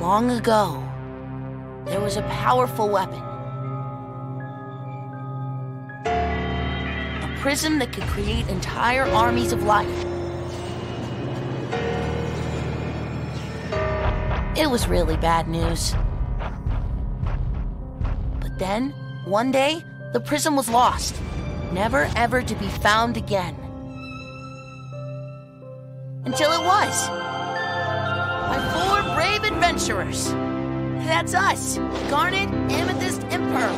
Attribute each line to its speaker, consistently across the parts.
Speaker 1: Long ago, there was a powerful weapon. A prism that could create entire armies of light. It was really bad news. But then, one day, the prism was lost, never ever to be found again. Until it was. By 4 brave adventurers. That's us, Garnet, Amethyst, and Pearl.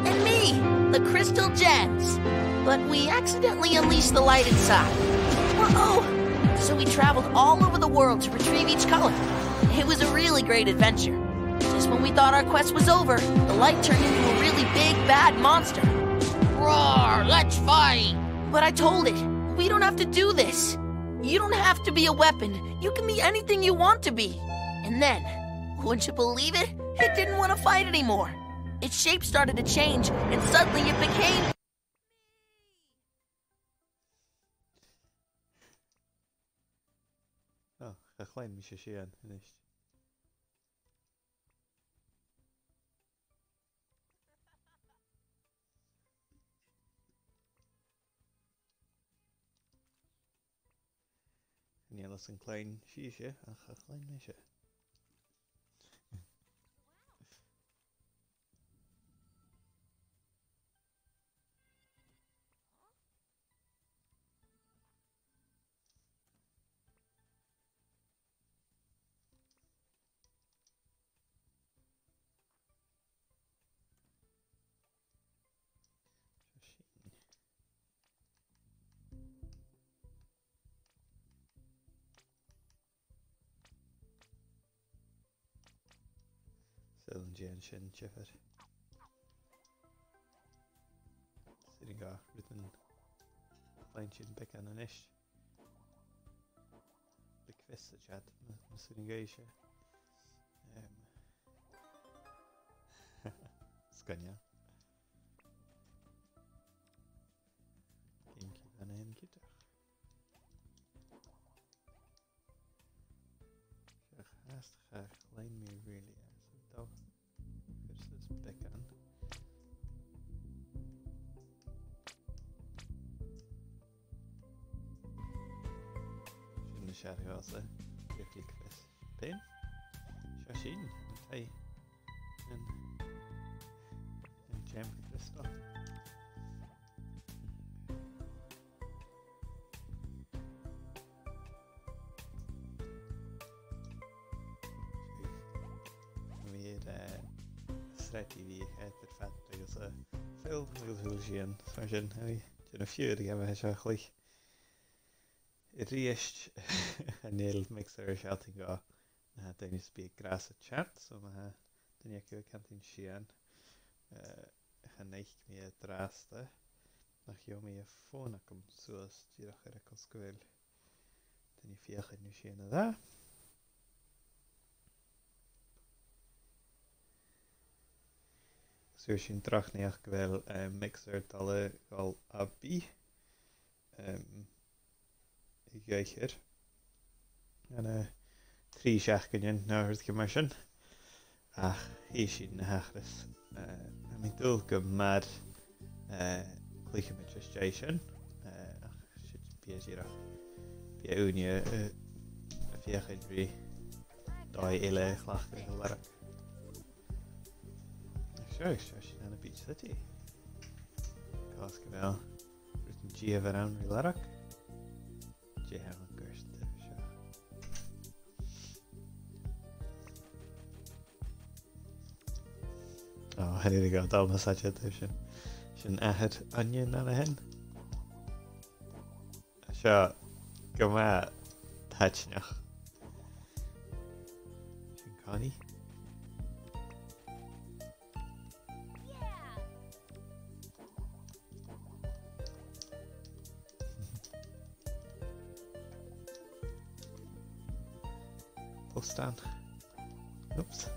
Speaker 1: And me, the Crystal Gems. But we accidentally unleashed the light inside. Uh-oh! So we traveled all over the world to retrieve each color. It was a really great adventure. Just when we thought our quest was over, the light turned into a really big, bad monster. Roar, let's fight! But I told it, we don't have to do this. You don't have to be a weapon. You can be anything you want to be. And then, wouldn't you believe it? It didn't want to fight anymore. Its shape started to change, and suddenly it became...
Speaker 2: Oh, ga klein misje zien. Ja, dat is een klein schiesje. Een klein misje. Zo'n Genshin chipper. Sitting daar met een kleintje in bek aan een nest. De kwestie chat met sitting geisje. Skania. Kinky dan een gitter. Haast graag alleen meer really. Toch versus bek aan. Şimdi şarkısı yaklık fes. Ben şaşın. Hey. En jam kristal. TV perfect dus veel zien zo'n een vuur hebben we eigenlijk eerst een heel mixer shouting go dan is be grass chat so dan je kan het zien gaan ik meer draste nog je meer phone komt zoals die nog er kan spelen dan je vier gaan zien daar. Sushi trach neach wel mixer talle al abi geicher en 3 schachken naar het gemarschen ach is in hagres mi dulke maar kliche met station ach shit piezira pie unie via gedri dai ele glachtige werk. Zo, als je naar de beach city. Kaskabel. Rutten Gia varaan Vilarak. Gia hebben kerst. Oh, here we go. Dat was dat je het een echt onion aan de hen. Zo, kom maar. Dat je nog. Connie. Staan. Oops.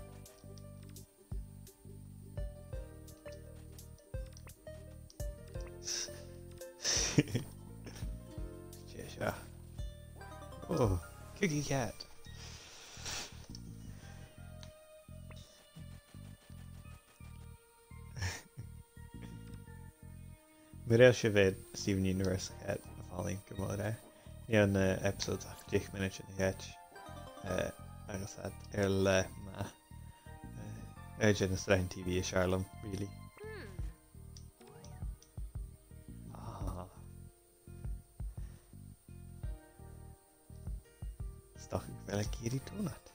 Speaker 2: Yeah. Oh, cookie cat. Mirel se bheith Steven Universe a bháling go mór é. Ní an episode ach 10 minute in the het agus ar le ma urgent strain TV is Charlem really. Stach ik wel een keer doen het.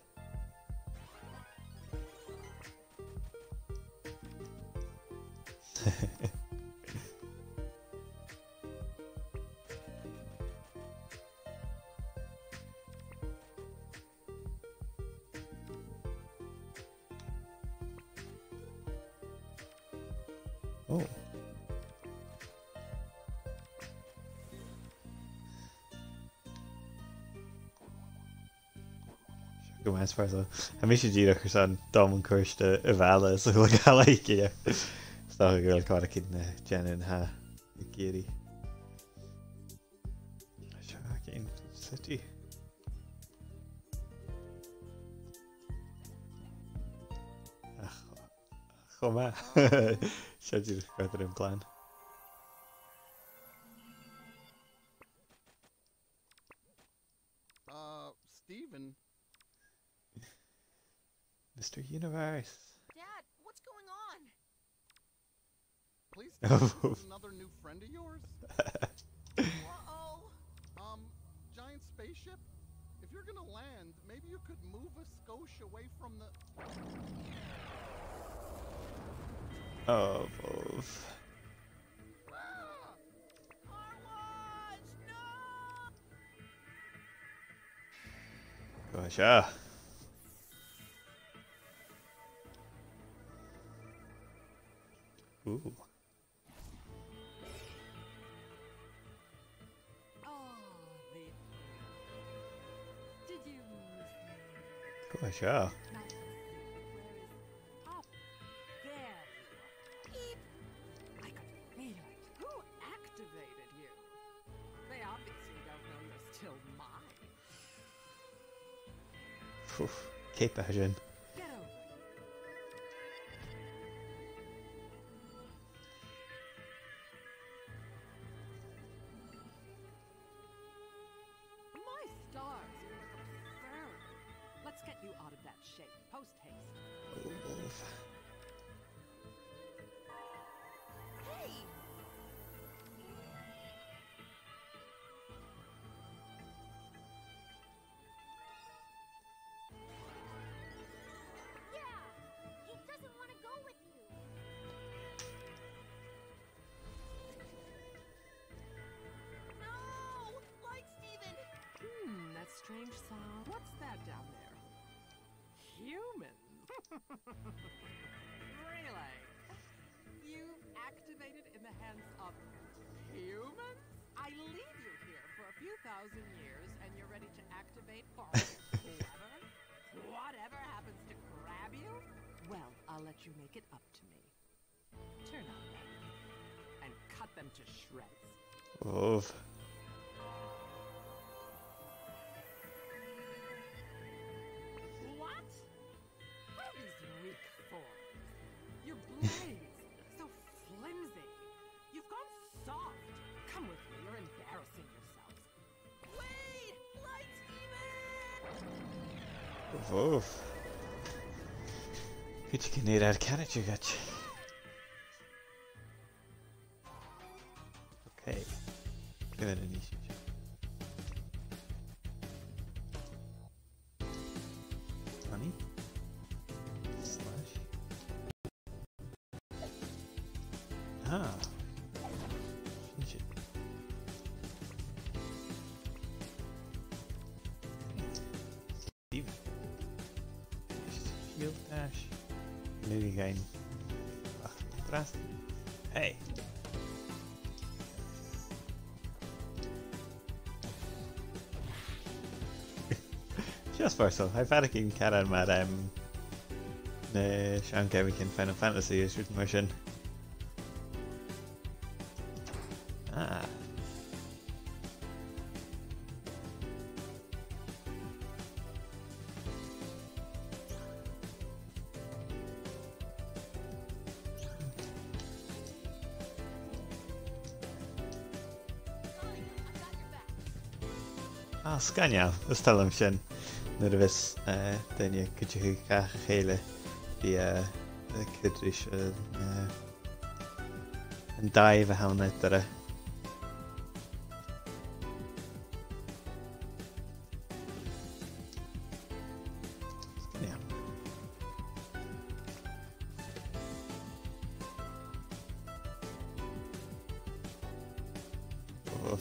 Speaker 2: Oh. Go más farsa. Ha mis sé díach ar san dom an chuirste a bhela so le gal ige. Sta go goil cá cin na Jenin ha I géirí. Se cin city. Chomma. Se dí chuir an plan.
Speaker 3: Steven.
Speaker 2: Mr. Universe.
Speaker 1: Dad, what's going on?
Speaker 3: Please tell me
Speaker 2: Oh.
Speaker 3: this is another new friend of yours?
Speaker 1: Uh-oh.
Speaker 3: Giant spaceship? If you're gonna land, maybe you could move a skosh away from the...
Speaker 2: Oh, Wolf.
Speaker 1: Arwaz, no!
Speaker 2: Gosh, yeah. Ooh.
Speaker 4: Did you miss me?
Speaker 2: Gosh, yeah.
Speaker 4: Nice to see you. Where is up? There you are. I could feel it. Who activated you? They obviously don't know you're still mine.
Speaker 2: Phew. Cape Asian.
Speaker 4: Get over it. My stars, you look absurd. Let's get you out of that shape. Post haste.
Speaker 2: Oh, Wolf.
Speaker 1: Hey!
Speaker 5: Yeah! He doesn't want to go with you!
Speaker 1: No! Light Steven!
Speaker 4: That strange sound. What's that down there? Humans. Really? You've activated in the hands of humans? I leave you here for a few thousand years and you're ready to activate for whoever? Whatever happens to grab you? Well, I'll let you make it up to me. Turn on them and cut them to shreds.
Speaker 2: Wolf.
Speaker 4: What? These weak forms. Your blades, so flimsy. You've gone soft. Come with me, you're embarrassing yourselves.
Speaker 1: Wait! Light Steven!
Speaker 2: Wolf. Goed, je kan hier herkennen, je gaat. Oké. Ik ben er niet zo. Honey. Slash. Ah. Shit. Steven. Shield dash. Nu geen. Wacht, contrast. Hey. Just for so, I've had a king cat on mad Sean Kevin Final Fantasy is written motion. Ah. Scanneal, is talm sin nuair a bheits daine go ceach chéile bhí cudris an daimh a tháinig dara. Scanneal. Oh.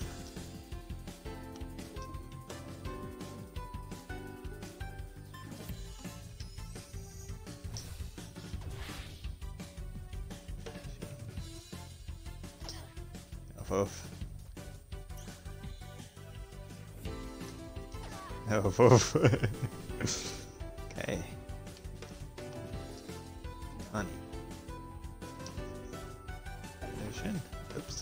Speaker 2: Off. Off. Okay. Honey. Version. Oops.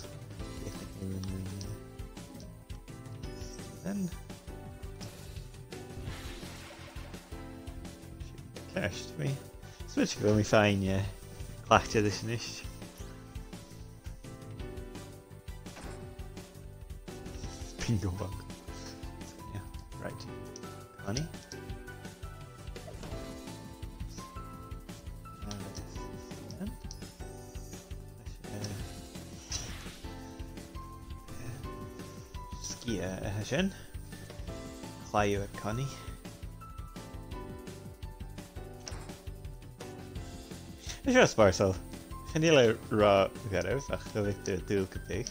Speaker 2: Then. Cash to me. Switch go me fine, yeah. Clacked this nicht. Bingo bug. Yeah, right. Honey. Ski sin. Chláú ar Connie. Is your sparsal. Chanile ra garibh ach go bhíh dúil go big.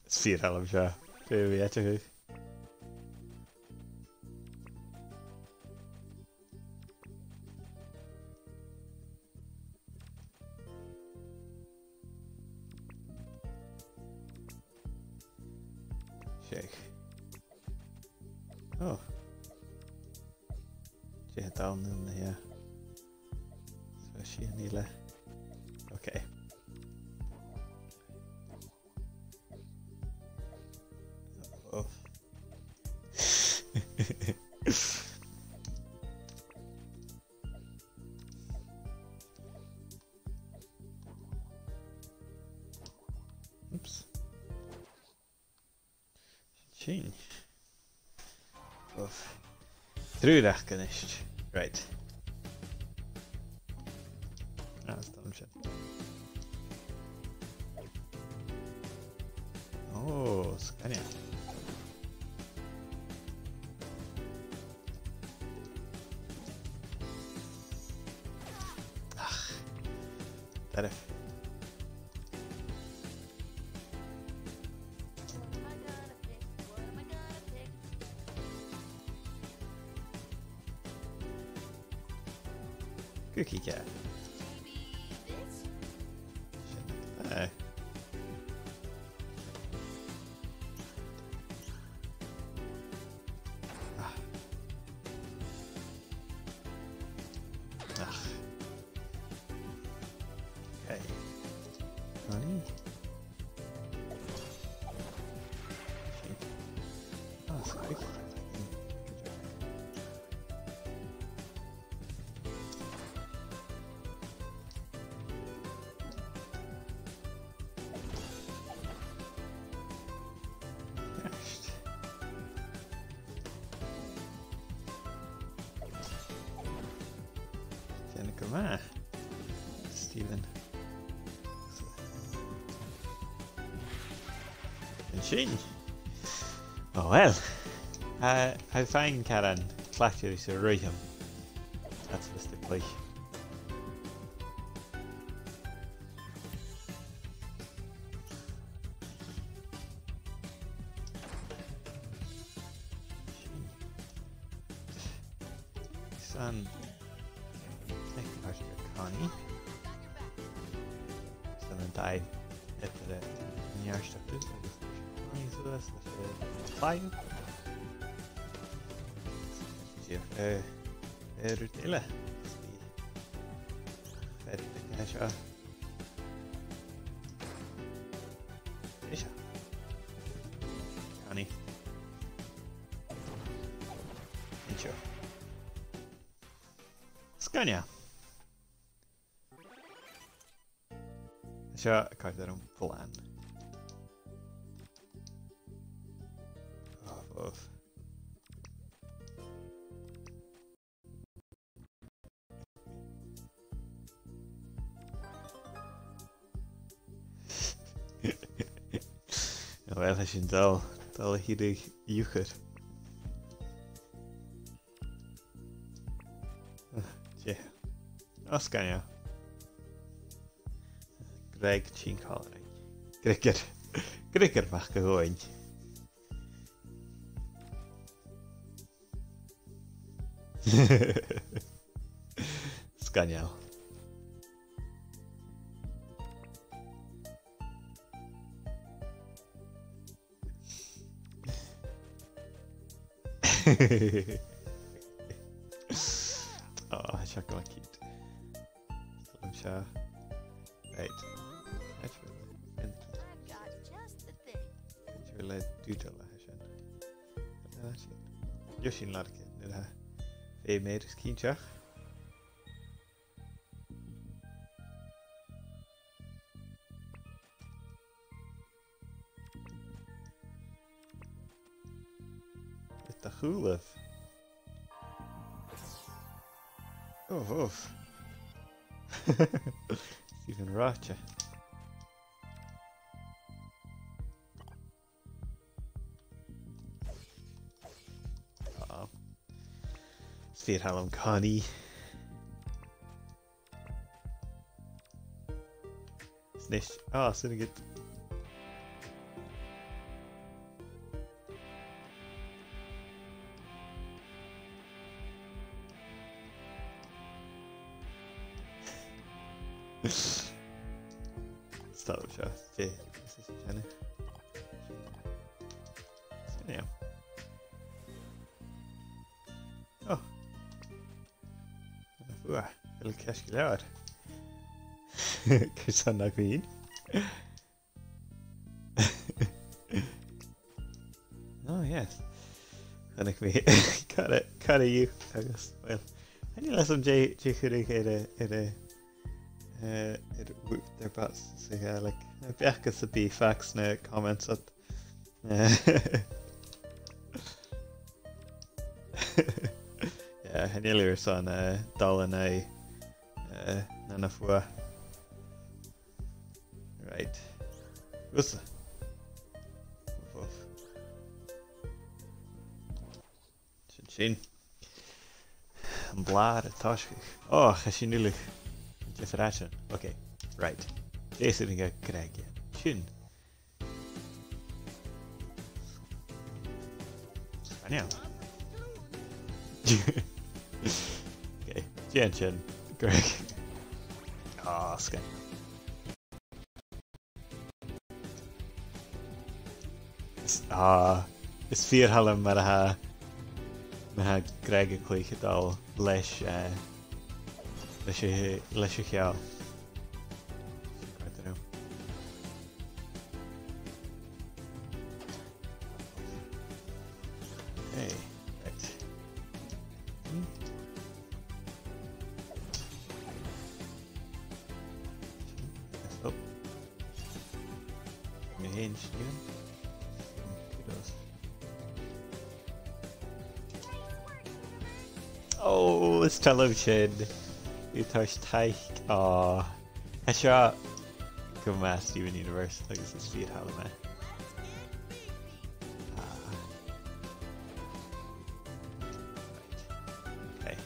Speaker 2: Sir helm se. Be bhí eite chu. Shake. Oh. She had down in the so she and Neela. Okay. Oh. Oops. Change. Of Trúdach ganist. Right. That's done shit. Oh, Scania. That if. Cookie cat. Hey. Okay. Honey. Oh, sorry. Jenica Stephen. And she. Oh well. I find Karen Clactu to write him. That's basically. Son. Connie. Så den died efter en hjärnstötte. Connie så det är fine. Är du till det? Fett kanske. Isha. Connie. Inte. Scania. seo caidir an plan. Oh. Wel, as sin dal hidig ucher. Yeah. Oscar. Greg Chin Colin. Gregor mach goin. Scaniel. Oh, check on cute. I'm sure. Right. That's really.
Speaker 1: I've got just the thing.
Speaker 2: That's really doodle, Hashan. That's it. Yoshin Larkin, did I? Hey, made his keen check. With the hula. Oh. Stephen Rocha. Sphere Hallam Connie. Snish. Oh, sitting it. Start with Shah. Jay. This is Jenny. Yeah. Oh. Uah, little cascular. Cos na gwyn. Oh yes. Hannig mi. Cara you. Agus. Well. Any less on Jay Churig their bats. So yeah, like Becca's a be facts na comments at. Yeah, Hanilir son Dalanay Nanafua. Right. What's that? Chin. Een blaar, een tasje. Oh, ga je nu liggen. Je verrassen. Oké, right. Deze ding ga ik krijgen. Chin. Ja. Okay, Jen. Greg. Ah, sky. Is 4 halm maar ha. Maar Greg klik het al lesje jou. Hey, right. Oh. Heen sturen. Oh, it's television. You touched teich. Oh. I shot. Go mass Steven Universe. Like this is speed Hallam. Okay.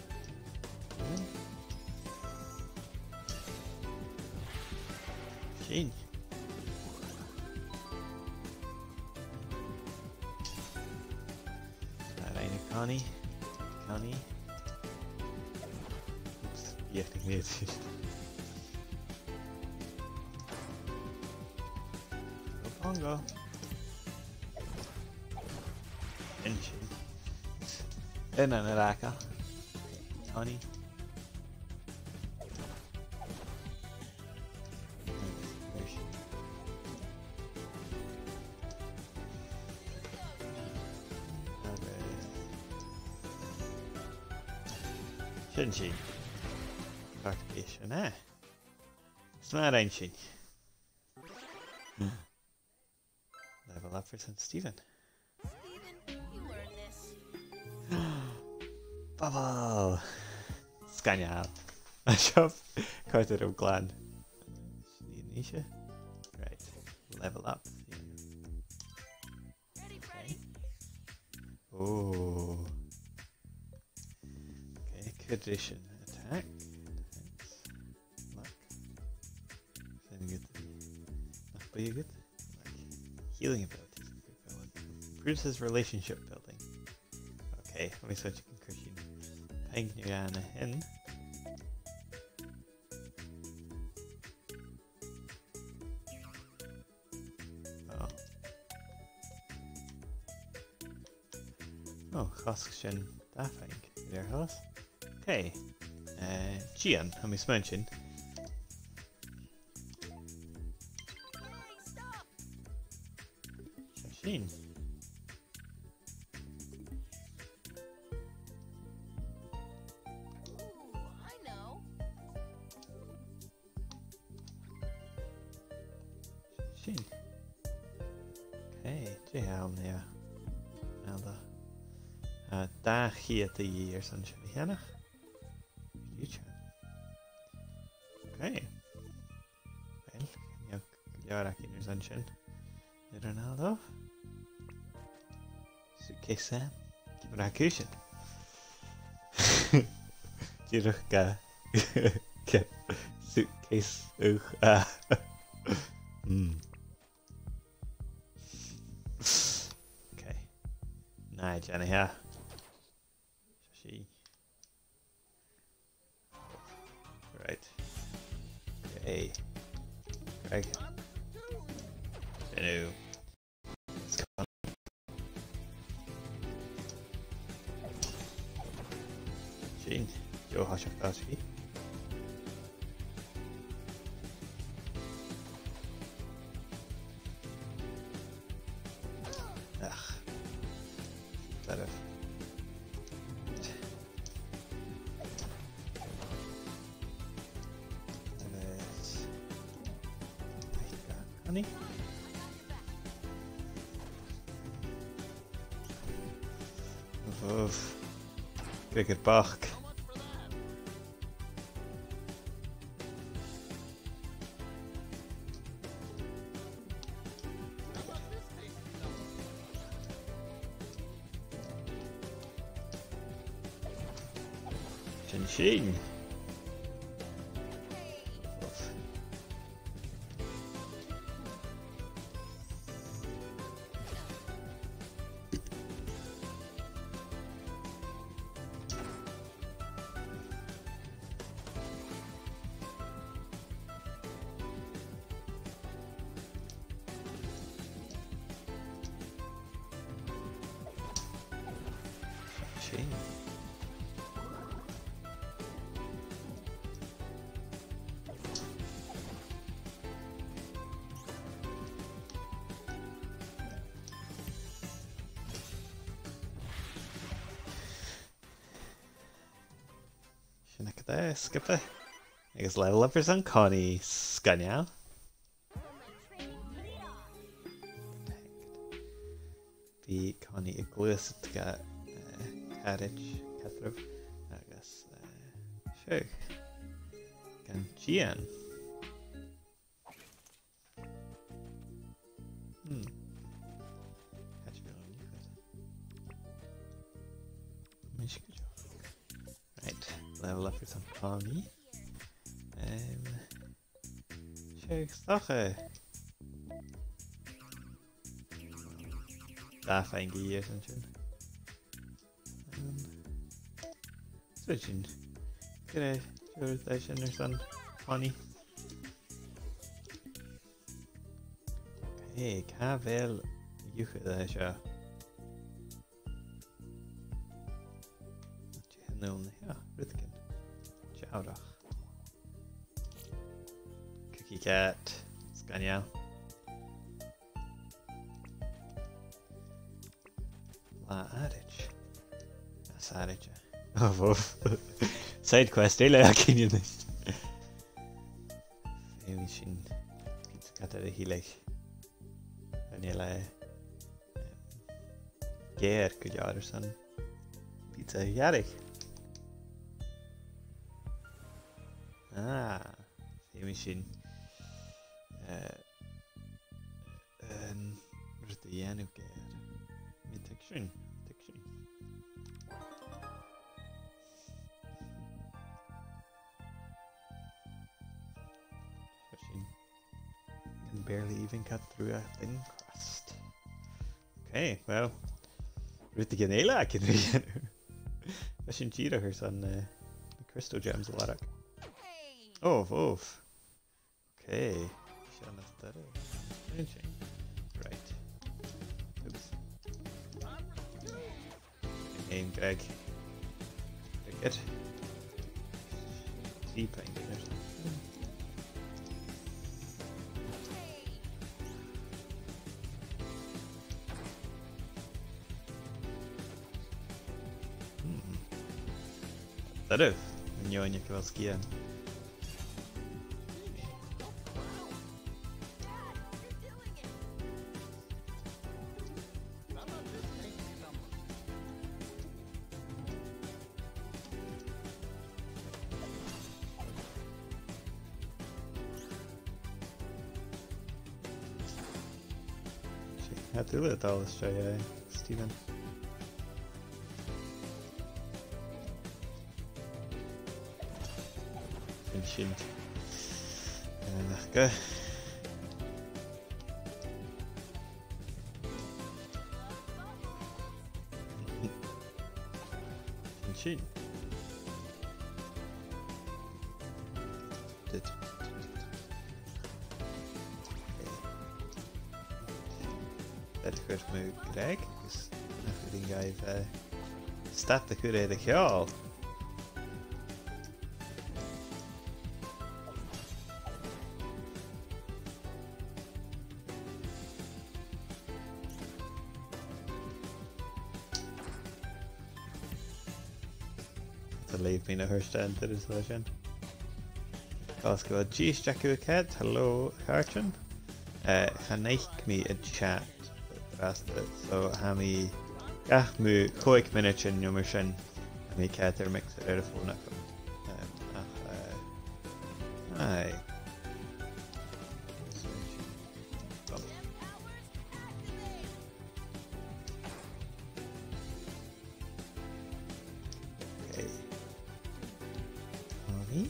Speaker 2: Shane. Connie. Oops, jätteglesigt. Go Pongo. Engine. En een raka. Connie. Shinji. Clarification, It's not ancient. up for St. Stephen.
Speaker 1: Steven, you earned this.
Speaker 2: Bubble! Scanal. Shop. Carter of Glan. Nisha. Right. Level up.
Speaker 1: Ready, Freddy?
Speaker 2: Oh. Okay, condition. Attack. Defense. Luck. Anything good? Not very good. Like, healing abilities. Improves his relationship building. Okay, let me switch concussion. Peng Nugana in. Oh, Hoskchen Dafing. There, Hoss. Okay. Gian, how we mentioned.
Speaker 1: Stop!
Speaker 2: Shashin.
Speaker 1: Ooh, I know.
Speaker 2: Shashin. Okay, J-Helm there. Elder. Daar geeft de hier zo'n Shaliana. Okay. Well, you're aquí in sunshine. Ronaldo. Suitcase Sam. Keep an cushion. Jiruka. Suitcase. Okay. Nah, Jenny, yeah. Shashi. Right. Okay. Greg. Hello. Let's go on. Shane. Joe Hashakashi. Ugh. That of. Honey? Of Cricket Bach. Shing. Skipper. I guess level up for some Connie Scania. Be Connie Iglusitka Carriage Catrov. I guess sure. Can Gian. Catch me on you. Right, level up for some Connie. Sure, Stache. Daar fijn hier zijn. Switching. Krijg je deze understand honey. Oké, ik heb wel juche deze. Wat je noemt, ja, Rutken. Ciao dag. Cookie cat. Scania. La Adage. That's Adage. Oh, side quest, hele herken je niet. Misschien iets gaat er heel erg. En jullie Géir go deair san pizza ghearrig. Ah, féimi sin rud a dhéanú géir. Mi tuig sin. Can barely even cut through a thin crust. Okay, well, rud a gnéile a cin dhéanú. Leis sin tíadachar san crystal gems a larach. Oh, okay. Sean is that changing. Right. Oops. Aim Greg. Very good. T-painting or something. That is. Nyonya Kowalskian. Had to let all this try, Stephen. Sin. Go. Sin. Dat chuir mú Greg gus nachfuing gaibh stat a chuir é a cheáil. To leave me na thuirstein to is lei sin. Gás go ddíos Jacú a ced, hello Carton. Hanéich mi a chat rasta, so ha mi gach mu 5 minute in nummer sin a mi ced ar mix ar a fóna chum. Aye. Okay. Honey.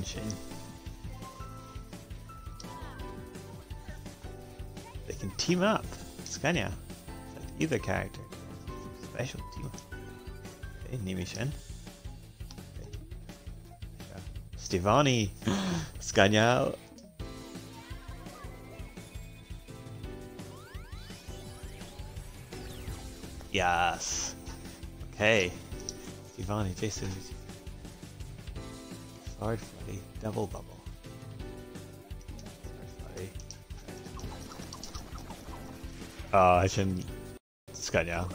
Speaker 2: Shin. They can team up. Scania. Either character. Special team up. Okay, Nimi Shin. Okay. Stevani. Scania. Yes. Okay. Stevani, Jason. Sword Flurry, double bubble. Sword Flurry. Oh, I shouldn't. Scania.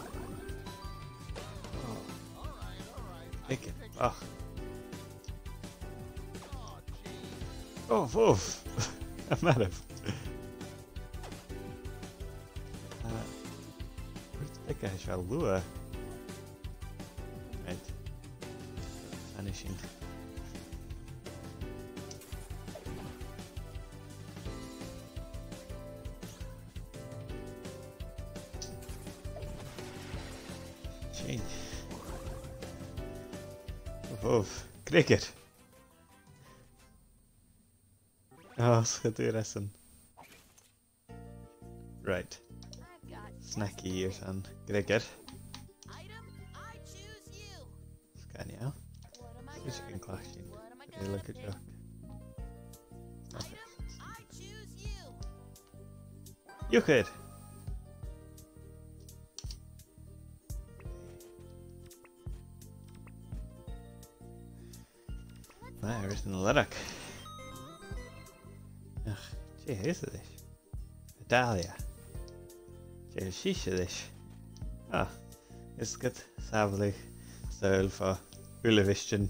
Speaker 2: Take it. Oh. Oof. I'm out of. Where's the guy? Shalua. Right. Finishing. Cricket. Oh, Schaduressen. Right. Snacky or something. Cricket. Scania. This can clash in. Really look at Jock. You could. There's an Lilac. Ach, gee, is it? Adalia. Gee, sheesh it. Ah, is good. Savely. Style for Ulavistion.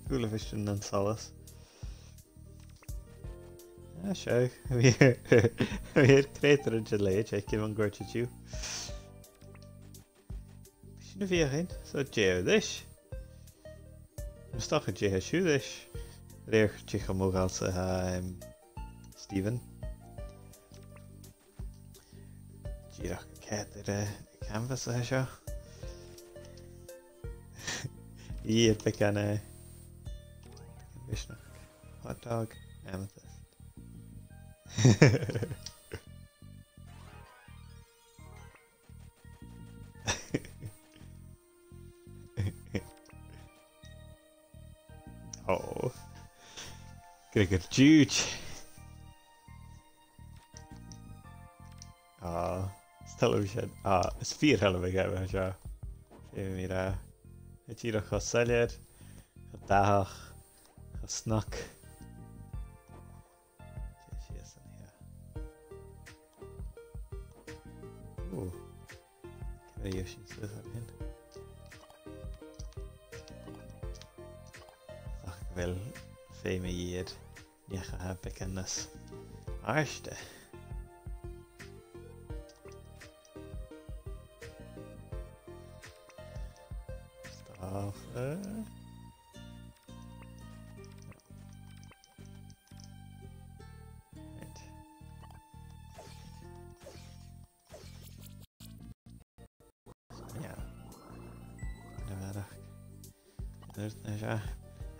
Speaker 2: Ulavistion and Solace. Ah, sure. We're creator in Chile. Check in on Gorcha Jew. Shouldn't be in. So, Jay, this. I'm stuck at Jay, shoe this. There, Chica Mogalsa, Stephen. Gira cat at canvas, I show. Yeah, pick on a Vishnu. Hot dog, amethyst. Oh, Gregor Juge. Television. It's 4 helft gael seo. Mi ra. Tiro cho seliad, cho dach, cho snuck. She is in here. Ooh. Can I use she's with her in? Ach, wel fame year. Nie ga bekennis. Arste.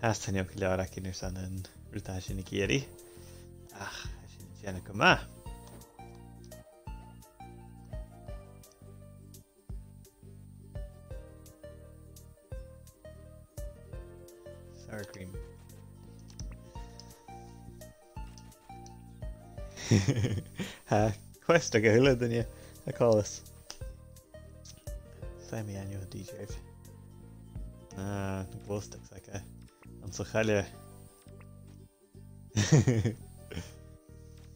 Speaker 2: Hastan ook Lara kinders aan een rotage in de keri. Ach, als je het jaren komt maar. Sour cream. Quest aga hula dan je. I call this. Semi-annual DJ. The glow sticks like a on Sochalia.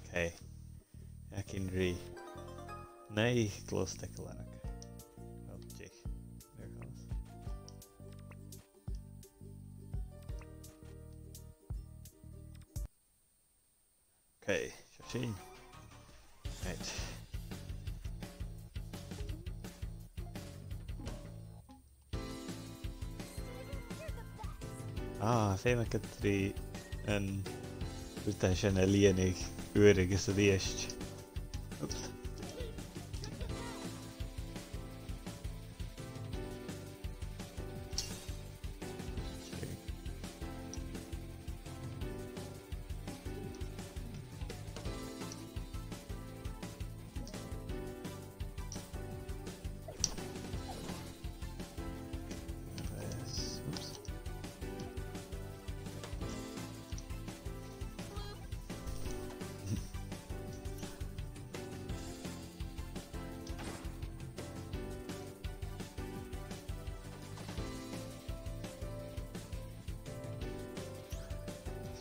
Speaker 2: Okay. I can re nay glow stick a lack. Oh gee. There it goes. Okay, Shashin. Right. Féime go trí an úta sin a líananig uair agus a dhéist. Oops.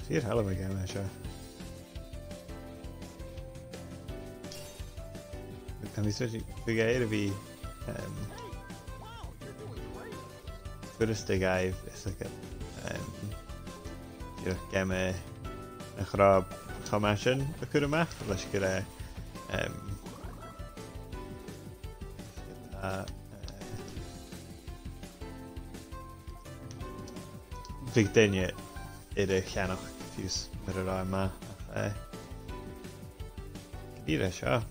Speaker 2: Vier hell of a game, sure. Can we switch the guy to be first the guy is like a game a grab commission a could have let's get a big thing yet it can fuse met ma Gidira seo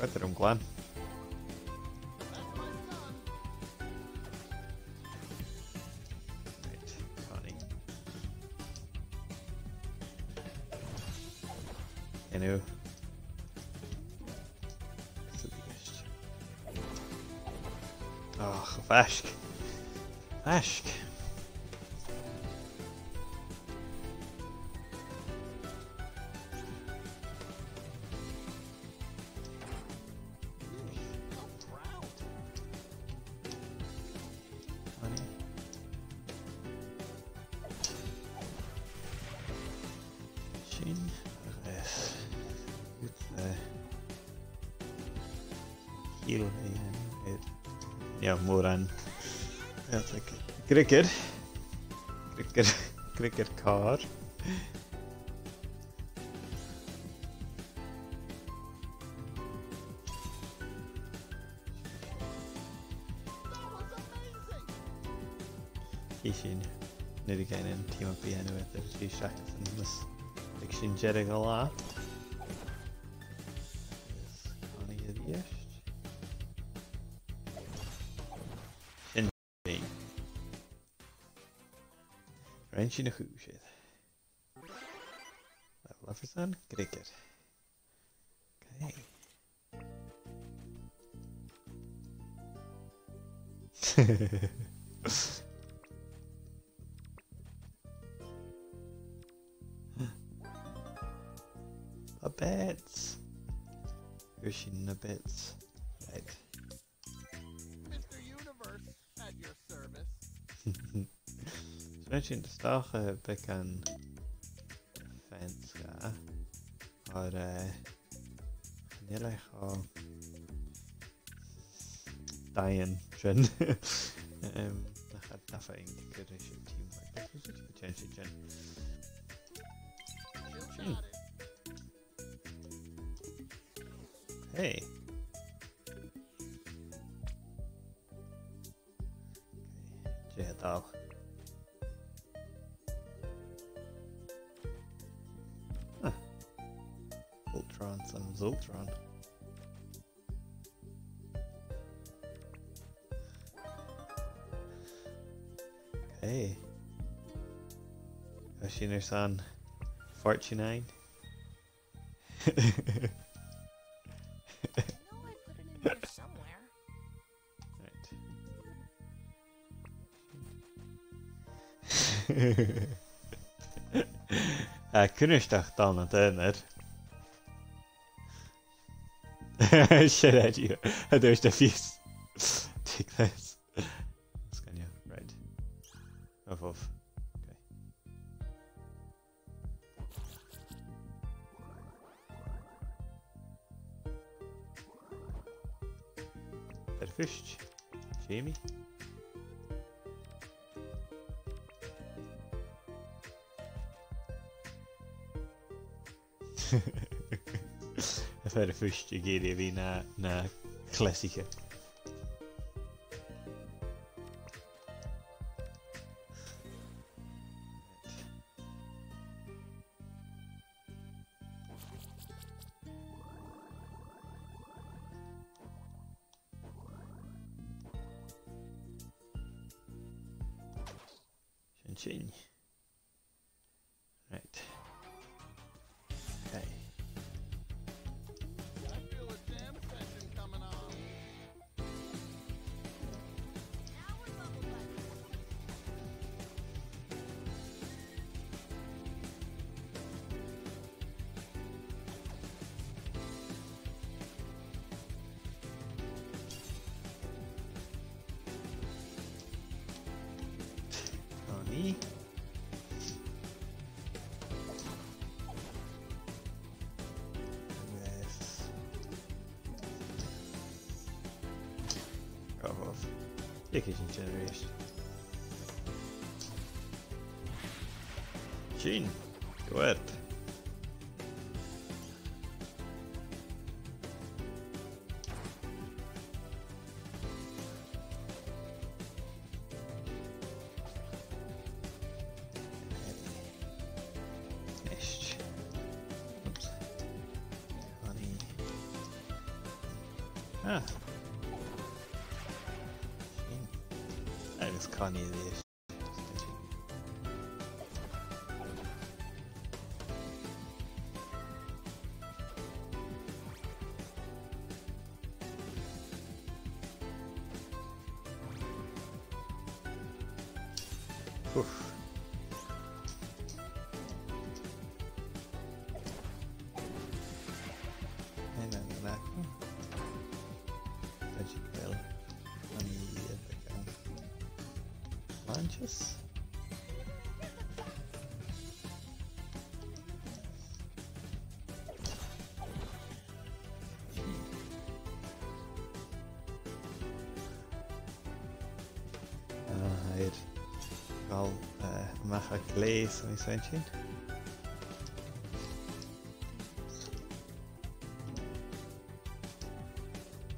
Speaker 2: Gaidir an glan Right, funny Enu Oh, Vashk Vashk heal yeah, Moran. That's like cricket car. Kishin need to get in team up anyway with the two shots and this fiction jetting a lot. Wrench in a hooshed. Level up is on cricket. Okay. A bits. Pushing the bits. Right.
Speaker 3: Mr. Universe at your service.
Speaker 2: Misschien de stagen bekan fanska or nearly how Diane Jen had nothing good as your team like that was such a potential Jen. Hey. Okay, Jedal. Ultron, son of Zoltron. Okay. Yoshino-san, Fortunine.
Speaker 1: I know I put it in here somewhere.
Speaker 2: Right. Kunstdag dan het net. Shit at you. There's the fuse. Take this. Scan you. Right. Off. Okay. That fish. Jamie. För det första ger vi na klassiker. Chin. Right. Okay.
Speaker 3: I feel a jam session coming on.
Speaker 5: Now we're bubble buddies.
Speaker 2: Tony. Of Dickinson generation. Gene, go ahead. Next. Oops. Honey. Ah. I just can't eat this. Oof. And then that one. Magical. Launches. Air gáil mecha léis an is sin.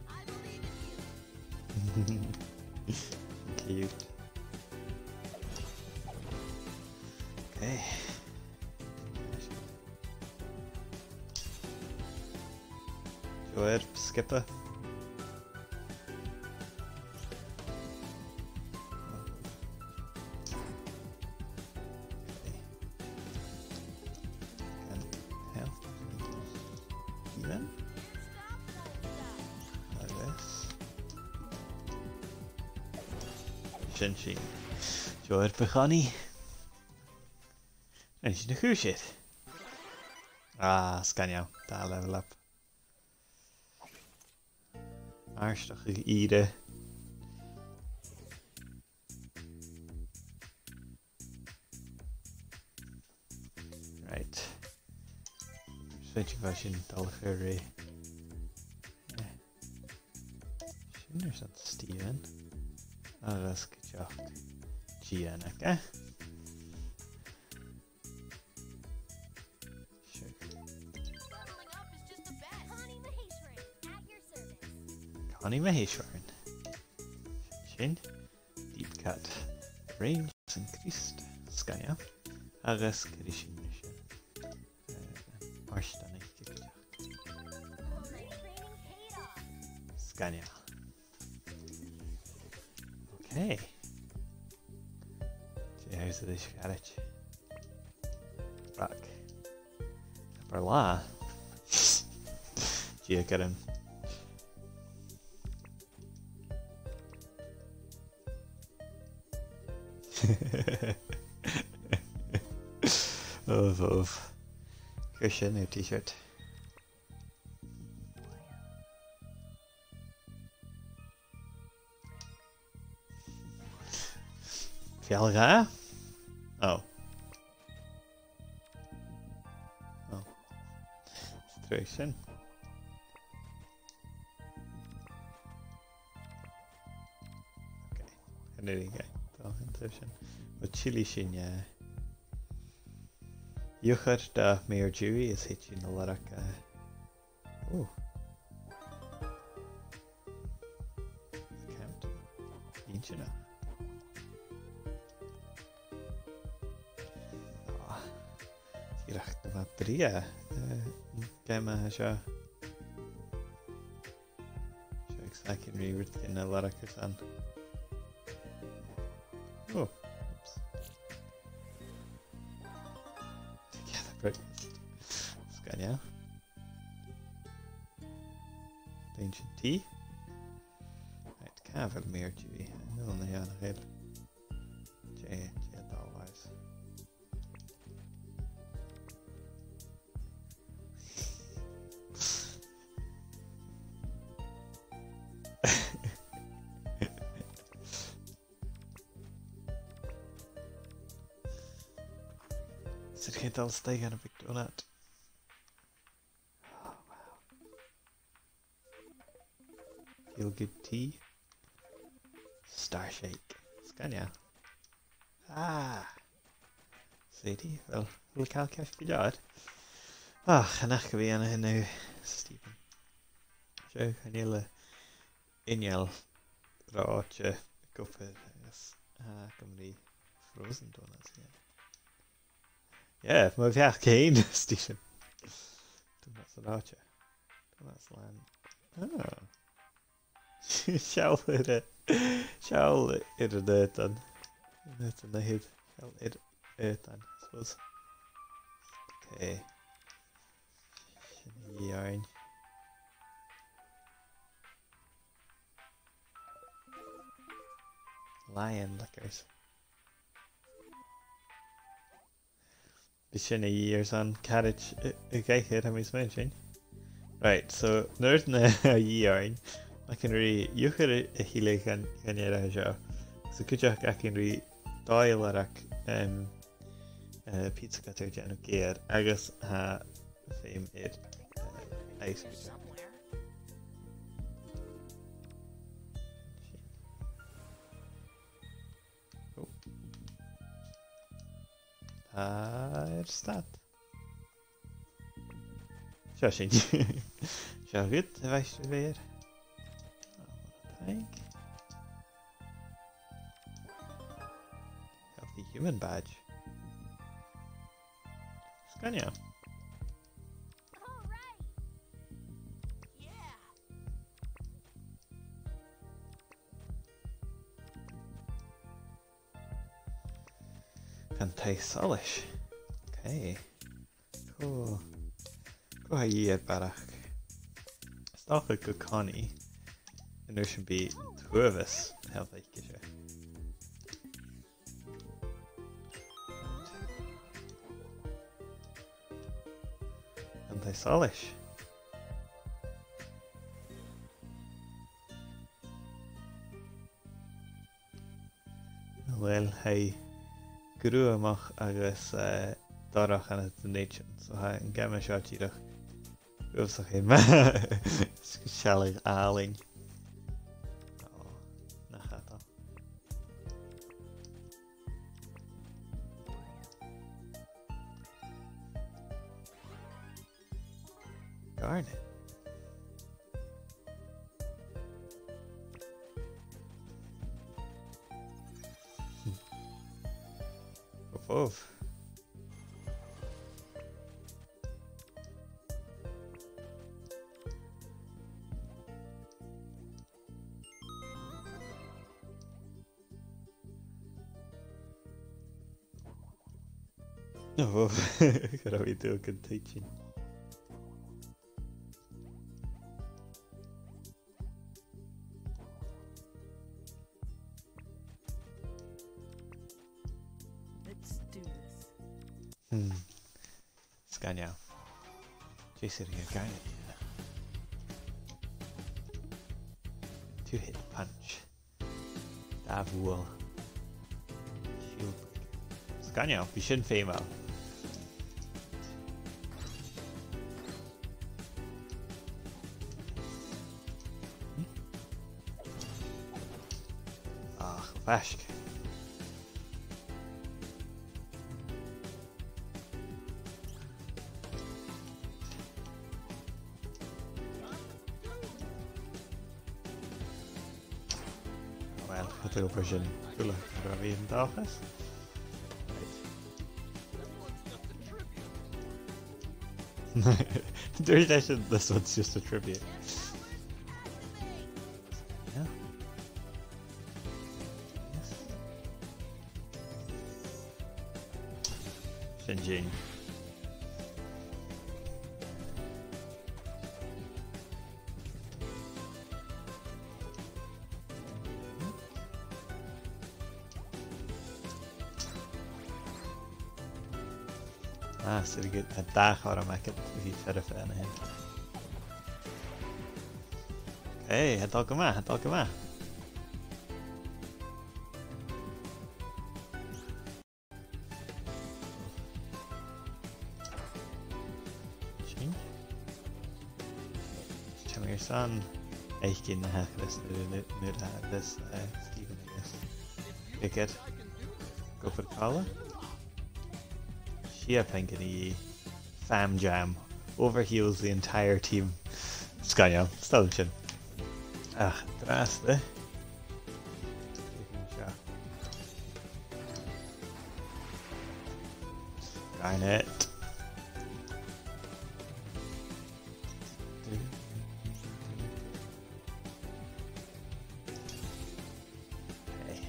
Speaker 5: I believe in you.
Speaker 2: Cute. Okay. Joer, skippen. Even? Like this. Shin. Joer, begani. En is je de goe shit. Ah, scan jou. Daar level up. Aardige Ide. Right. Switching version Dalguri. There's not Steven. Oh, that's good job. Gianna, eh? Sure.
Speaker 5: Leveling up is just the best. Connie Maheshwaran, at your service.
Speaker 2: Connie Maheshwaran. Shin. Deep cut. Range is increased. Scania. Agus Kirishin Mission. Arshtanik Kikja.
Speaker 5: Training paid off.
Speaker 2: Scania. Okay. Here's this garage. Rock. Barla. Gia, get him. Of. Here's your new t-shirt. Fjallra? Oh. Oh. Situation. Okay. En nu ga toch intussen. Wat chili shin ja. Jucher da meer Dewey is hit in de larak. Oh. Account. Eentje nou. Irecht na bria. Gemma seo. Seo exactly riúirt in na larachas an. Oh. Oops. Together breakfast. Scania. Ancient tea. Right, Cavill meer Dewey. No, na ja, nog heel. Jay, always. Zit geen al steek aan een big donut. Oh, wow. Feel good tea. Star shake. Scania. Ah. Sadie, wel, wil ik elke keer gejaagd. Ah, genoeg weer en nu, Steven. Zo, een hele injel raadje. Ik hoop het. Kom die frozen donuts hier. Ja, maar ja, geen, Steven. Toen was een raadje. Toen was een oh. Shall it dan. Net een hit. Shall it dan, I suppose. Okay. Yarn. Lion liquors. Bisschen years on carriage. Okay, here I'm mentioning. Right, so there's na yarn. I can read you could a healing can you so could you I can read dial pizza cutter gen gear agus ha fame it ice
Speaker 4: Somewhere.
Speaker 2: Stad. Seo sin. Seo good, a bheith léir. Thank. Healthy human badge. Scania.
Speaker 5: All right.
Speaker 1: Yeah.
Speaker 2: Fantasolish. Okay. Cool. Go ahead, Barach. Stop a good Connie. And there should be two of us. Healthy, Kisha. Fantasolish. Well, hey. Guru amach agus darach an the nation, so ha an gamma shotírach. Goes okay, man. Shelly Arling. Oh, nachata. Garnet. Above. Oh, gotta be doing good teaching.
Speaker 4: Let's do this.
Speaker 2: Scania. Jason, you're going Two-hit punch. Davul. Shield. Scania, vi shouldn't female. Ah, Vask. Wel, ydw i'n brysyn gwla ar fi yn dachas. This one's just a tribute. Yeah. Yes. Shinjin. Ah, so we get a dag or a market if you fed a fan ahead. Hey, het al gemaakt, het al gemaakt. Change. Tell your son. Ich gehe nachher this this Steven, I guess. Pick it. Go for the collar. She thinking Fam Jam overheals the entire team. Scania, Stalchin. Ah, draste. Garnet. Okay.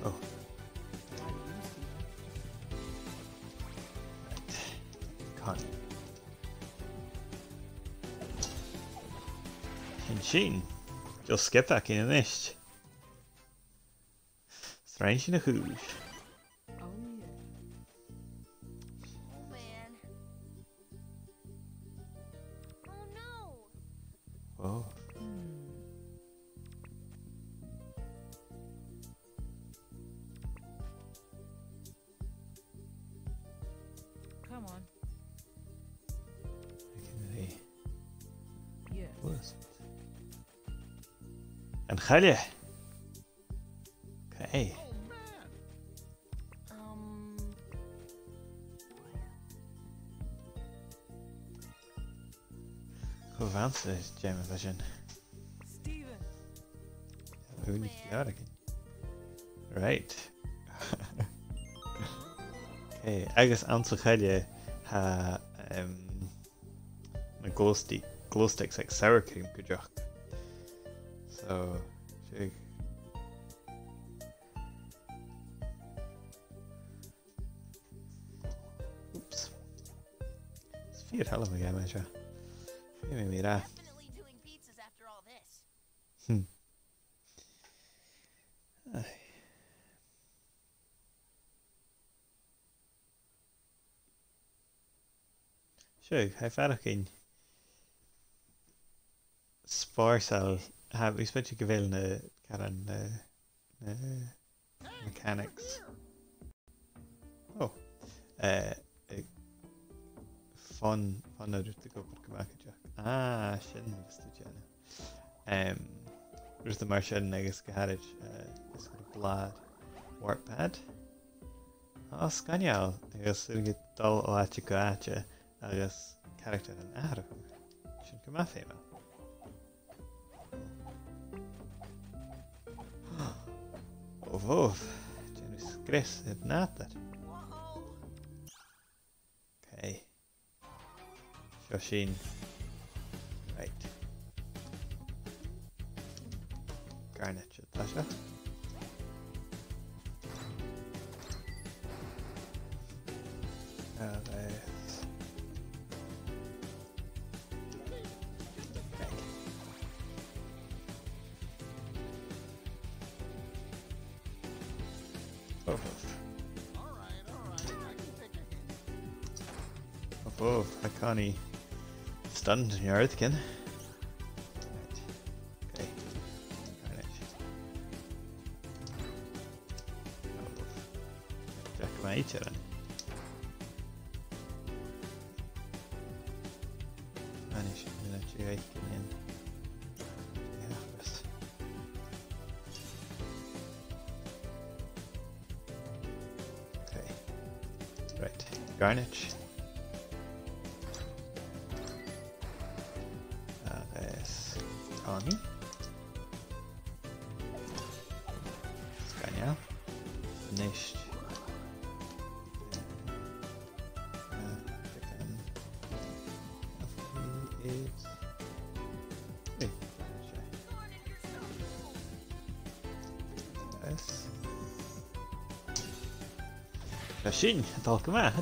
Speaker 2: Oh. Right. Sheen. Just skip back in this. Strange in a hoosh.
Speaker 4: Oh yeah.
Speaker 5: Oh man. Oh no.
Speaker 2: Whoa.
Speaker 4: Come on. Yeah.
Speaker 2: And Khalil. Okay.
Speaker 3: Oh man!
Speaker 2: Vansa Gem Vision.
Speaker 4: Steven.
Speaker 2: Who's the Right. Okay, agus ansachaile ha na glow sticks ag sour cream go deach. So, sig. Oops. It's fear hell of a game, Aisha. Fear me that.
Speaker 1: Definitely doing pizzas after all this.
Speaker 2: Aye. Sure, I found a Sparsal have expect you givel na Karen mechanics. Oh, fun out to go for Kamaka Jack. Ah, shin was the Jenna. There's the Martian Negus Garage. It's got a blood warp pad. Oh, Scanial. I guess it'll get dull Oachicoacha. I guess character an Arrow. Should come off female. Oh, Janus Chris, it's not that.
Speaker 1: Whoa!
Speaker 2: Okay. Shoshin. Right. Garnet, Tasha. Oh, Hakani stunned in your Earthkin. Right. Okay. Garnet. Jack of my each other. Vanish in the Earthkin in. Okay. Right. Garnet. Tommy. Scania. Nicht. Shashin, Talkama.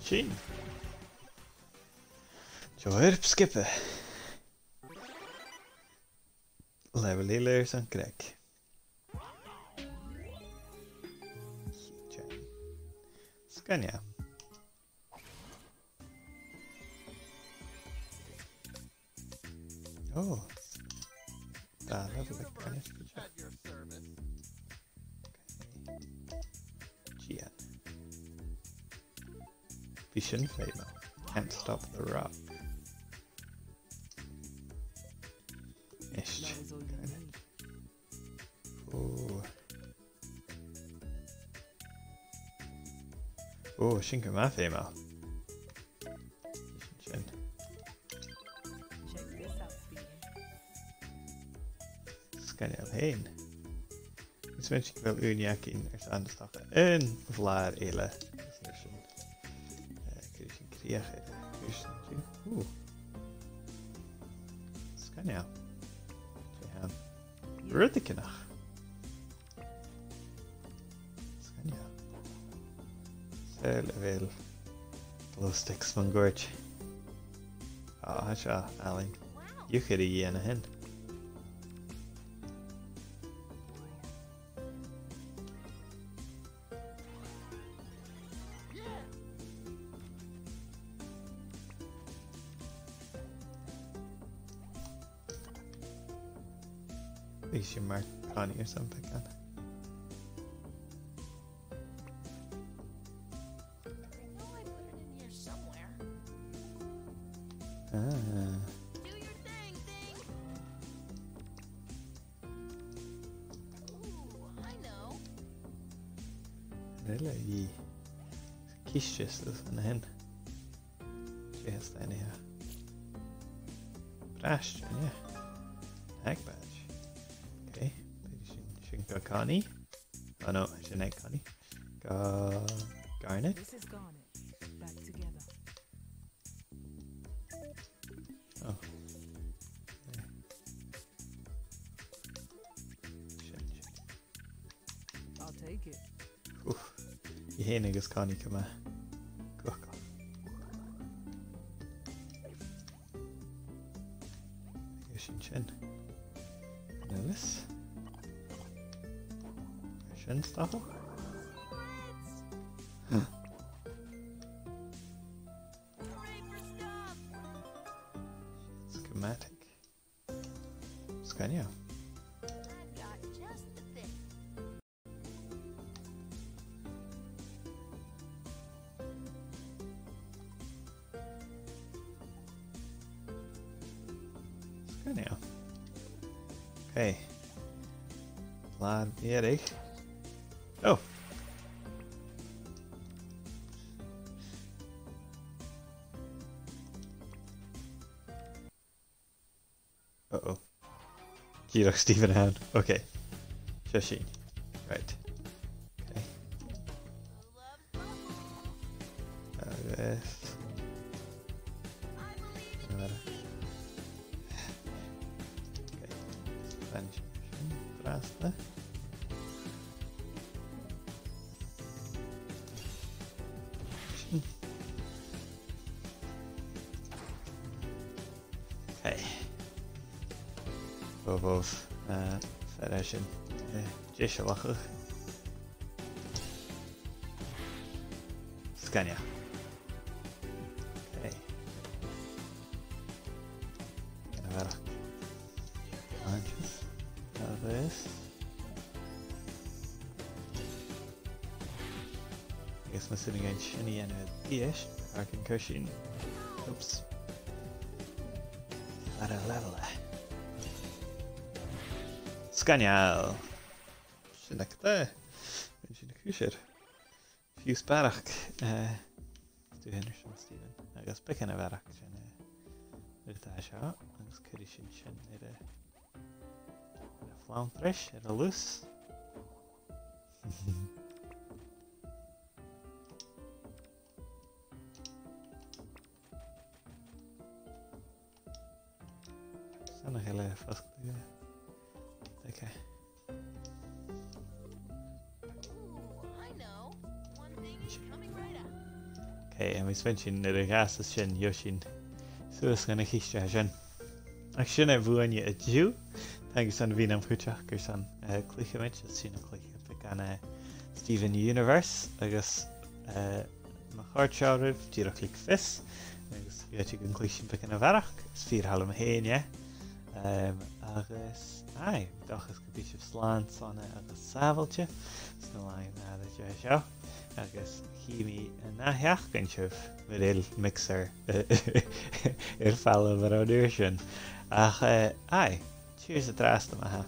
Speaker 2: Sheen. Joer op skippen. Levelers aan crack. Scania. Oh. Daar hebben we Garnet.
Speaker 3: At your service.
Speaker 2: Gian. Vision Fable. Can't stop the rock. Ish. Oh. Oh, Shinka my female. Shin.
Speaker 4: Check this out, Steven.
Speaker 2: Scaniel heen. Dus wens ik wel Uniak in er aan de stad. En Vlaar Ele. Oeh. Scania. Jehan. Ruttikenach. Scania. Sel wel. Glow sticks van Gorge. Oh, sure, Alan.
Speaker 5: Wow.
Speaker 2: You could have yen a hen.
Speaker 3: Yeah.
Speaker 2: At least you mark Connie or something. Then.
Speaker 1: I know I put it in here somewhere.
Speaker 2: Ah.
Speaker 1: Do your thing, thing. Ooh, I know.
Speaker 2: Really? Kistjes is een hen. Just in here. Brash, yeah. Egg badge. Okay. Shinka Connie. Oh no, it's an egg Connie. Garnet.
Speaker 6: This is Garnet. Back together.
Speaker 2: Oh. Yeah. Shit.
Speaker 6: I'll take it.
Speaker 2: Oof. Je heen is Connie come Go. Chin. Nellis. Chin stuff.
Speaker 1: Hooray for stuff.
Speaker 2: Schematic. Scania.
Speaker 1: I've got just the thing.
Speaker 2: Scania. Okay. Lad Erik. Oh. Uh-oh. Giro Stephen Hound. Okay. Shashin. Right. Okay.
Speaker 1: Who loves bubbles?
Speaker 2: This.
Speaker 1: I believe in
Speaker 2: Nada.
Speaker 1: me.
Speaker 2: Okay. Spanish. Trasta. Okay. Both Federation. Jeshalachach. Scania. Okay. Gonna launches. This. I guess I'm sitting on Shiny and a Dish. I can cushion. Oops. At a level. Scanial. Sinach there. Sinach Husher. Few Sparach. Stu Henderson Stephen. I guess picking a Varach. Ritash out. I guess Kurishin Shin. A Flaunthresh. A loose. Sana hele fast. Okay.
Speaker 1: Ooh, I know. One thing is coming right up.
Speaker 2: Okay, and we switching the gas shin Yoshin. So it's gonna kisha shin. I shouldn't have won you a Jew. Thank you, son. Vinam Huchak or son. Click image. It's seen a click pick on Steven Universe. I guess my heart shouted. Giro click fist. I guess you can click pick on a varach. It's 4 halm heen, yeah. Agus ai, dachas go bhí sibh slán sanna agus savalte sna láin de seo agus chiimi natheach gan sibh mar il mixer ar falla bhar an uair sin ach ai, tíos a trasta maithe.